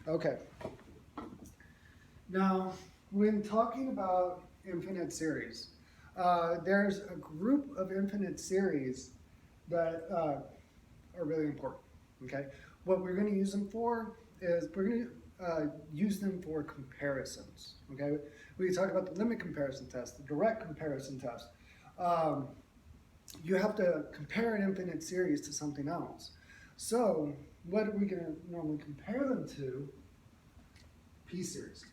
Okay. Now, when talking about infinite series, there's a group of infinite series that are really important. Okay. What we're going to use them for is we're going to use them for comparisons. Okay. We talk about the limit comparison test, the direct comparison test. Um, you have to compare an infinite series to something else. So, what are we going to normally compare them to? P series.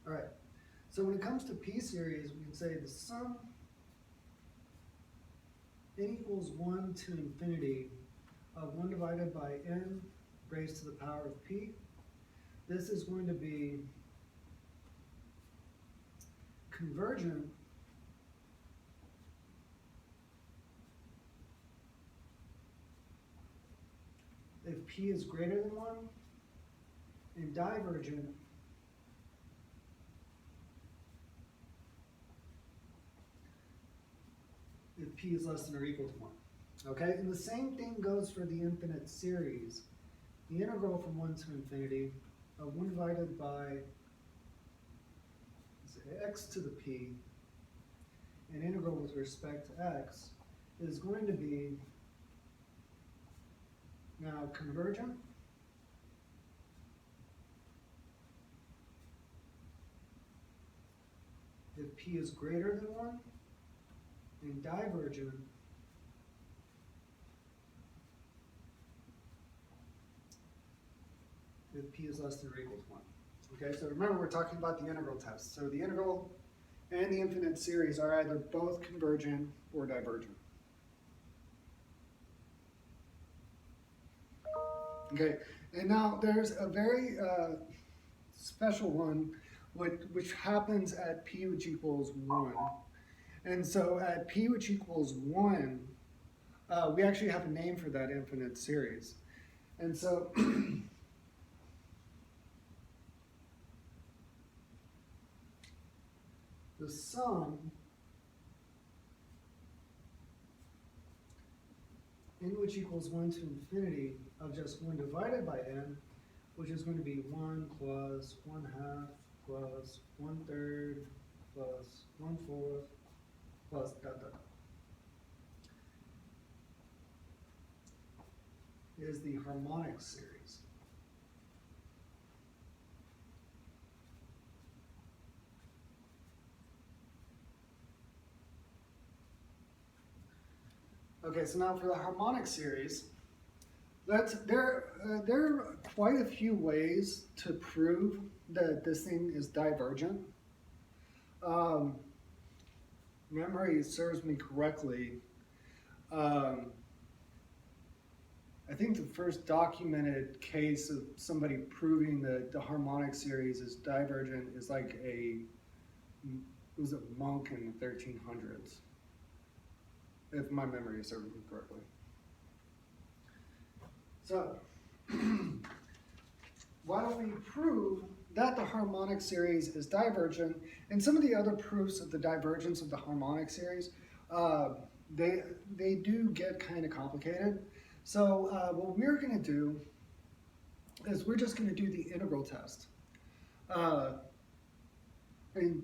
All right. So when it comes to P series, we can say the sum n equals 1 to infinity of 1 divided by n raised to the power of p. This is going to be convergent if p is greater than 1 and divergent if p is less than or equal to 1. Okay, and the same thing goes for the infinite series. The integral from 1 to infinity of 1 divided by x to the p, an integral with respect to x, is going to be now convergent if p is greater than 1 and divergent if p is less than or equal to 1. Okay, so remember we're talking about the integral test. So the integral and the infinite series are either both convergent or divergent. Okay, and now there's a very special one which happens at p which equals 1. And so at p which equals 1, we actually have a name for that infinite series. And so the sum n which equals 1 to infinity of just 1 divided by n, which is going to be 1 plus 1/2 plus 1/3 plus 1/4 plus dot dot dot, is the harmonic series. Okay, so now for the harmonic series, there are quite a few ways to prove that this thing is divergent. Memory serves me correctly. I think the first documented case of somebody proving that the harmonic series is divergent is like it was a monk in the 1300s, if my memory serves me correctly. So, why don't we prove that the harmonic series is divergent? And some of the other proofs of the divergence of the harmonic series, they do get kind of complicated. So what we're going to do is we're just going to do the integral test. And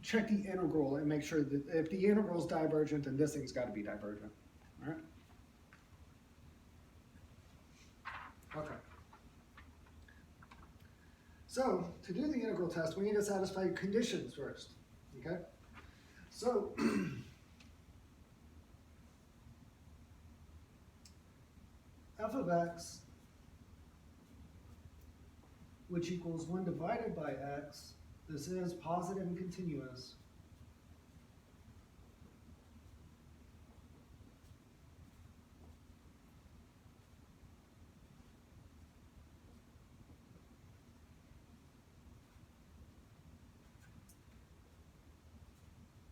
check the integral and make sure that if the integral is divergent, then this thing's got to be divergent. All right? Okay. So to do the integral test, we need to satisfy conditions first. Okay? So f of x, which equals 1 divided by x, this is positive and continuous,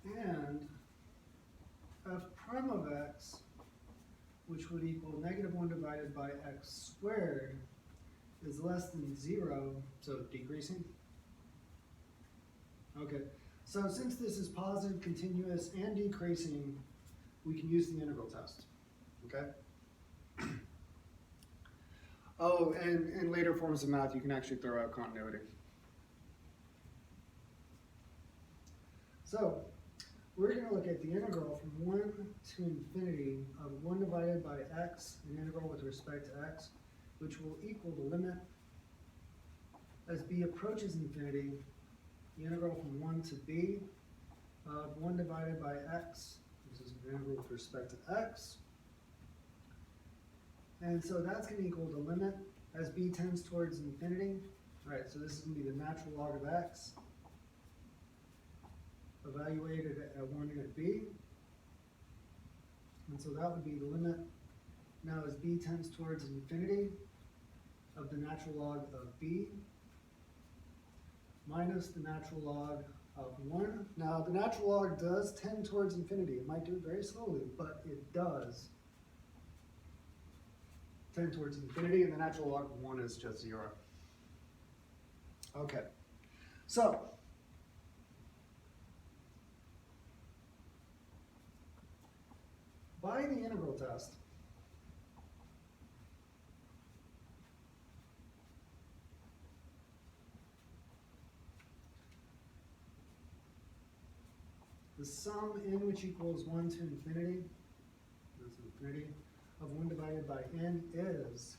and f prime of x, which would equal negative 1 divided by x squared, is less than 0, so decreasing. Okay, so since this is positive, continuous, and decreasing, we can use the integral test, okay? Oh, and in later forms of math, you can actually throw out continuity. So, we're going to look at the integral from 1 to infinity of 1 divided by x, an integral with respect to x, which will equal the limit as b approaches infinity, the integral from 1 to b of 1 divided by x, this is an integral with respect to x, and so that's going to equal the limit as b tends towards infinity. All right, so this is going to be the natural log of x evaluated at 1 and at b. And so that would be the limit now as b tends towards infinity of the natural log of b minus the natural log of 1. Now the natural log does tend towards infinity. It might do it very slowly, but it does tend towards infinity, and the natural log of 1 is just 0. Okay, so by the integral test, the sum n which equals 1 to infinity, that's infinity, of 1 divided by n is